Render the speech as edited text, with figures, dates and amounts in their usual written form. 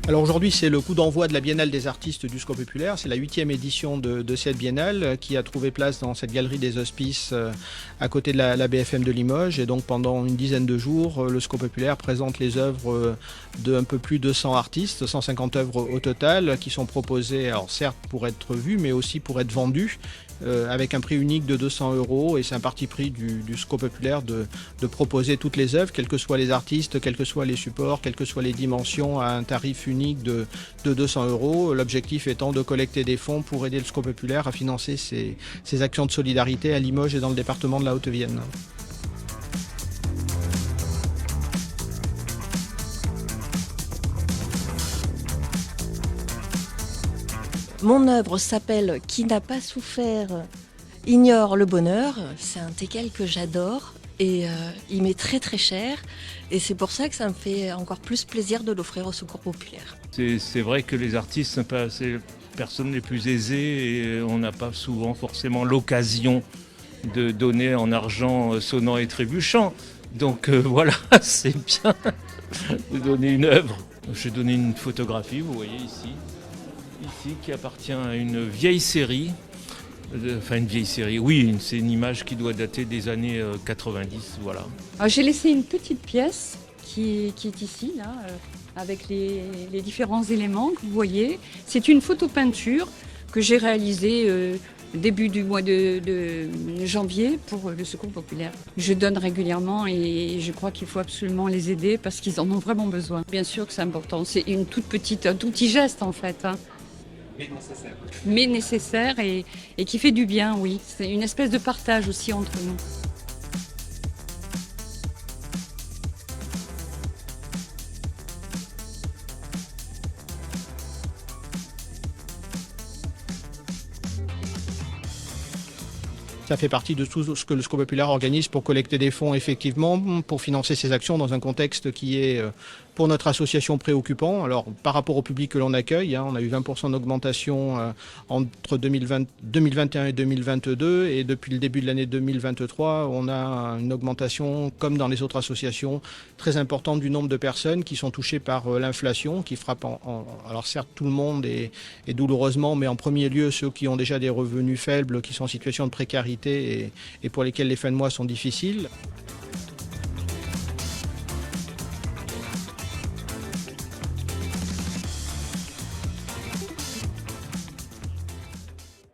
Alors aujourd'hui, c'est le coup d'envoi de la Biennale des artistes du Secours populaire. C'est la 8e édition de cette biennale qui a trouvé place dans cette galerie des Hospices à côté de la BFM de Limoges. Et donc pendant une dizaine de jours, le Secours populaire présente les œuvres de un peu plus de 100 artistes, 150 œuvres au total, qui sont proposées, alors certes pour être vues, mais aussi pour être vendues. Avec un prix unique de 200 €, et c'est un parti pris du Secours populaire de proposer toutes les œuvres, quels que soient les artistes, quels que soient les supports, quelles que soient les dimensions, à un tarif unique de 200 €. L'objectif étant de collecter des fonds pour aider le Secours populaire à financer ses actions de solidarité à Limoges et dans le département de la Haute-Vienne. Mon œuvre s'appelle Qui n'a pas souffert ignore le bonheur. C'est un teckel que j'adore et il m'est très très cher. Et c'est pour ça que ça me fait encore plus plaisir de l'offrir au Secours populaire. C'est vrai que les artistes sont pas les personnes les plus aisées et on n'a pas souvent forcément l'occasion de donner en argent sonnant et trébuchant. Donc voilà, c'est bien de donner une œuvre. J'ai donné une photographie, vous voyez ici qui appartient à une vieille série. Enfin une vieille série, oui, c'est une image qui doit dater des années 90, voilà. Alors, j'ai laissé une petite pièce qui est ici, là, avec les différents éléments que vous voyez. C'est une photopeinture que j'ai réalisée début du mois de janvier pour le Secours populaire. Je donne régulièrement et je crois qu'il faut absolument les aider parce qu'ils en ont vraiment besoin. Bien sûr que c'est important, c'est un tout petit geste en fait. Hein. Mais nécessaire et qui fait du bien, oui. C'est une espèce de partage aussi entre nous. Ça fait partie de tout ce que le Secours populaire organise pour collecter des fonds, effectivement, pour financer ses actions dans un contexte qui est, pour notre association, préoccupant. Alors, par rapport au public que l'on accueille, on a eu 20% d'augmentation entre 2021 et 2022, et depuis le début de l'année 2023, on a une augmentation, comme dans les autres associations, très importante du nombre de personnes qui sont touchées par l'inflation, qui frappe, alors certes tout le monde et douloureusement, mais en premier lieu ceux qui ont déjà des revenus faibles, qui sont en situation de précarité et pour lesquels les fins de mois sont difficiles.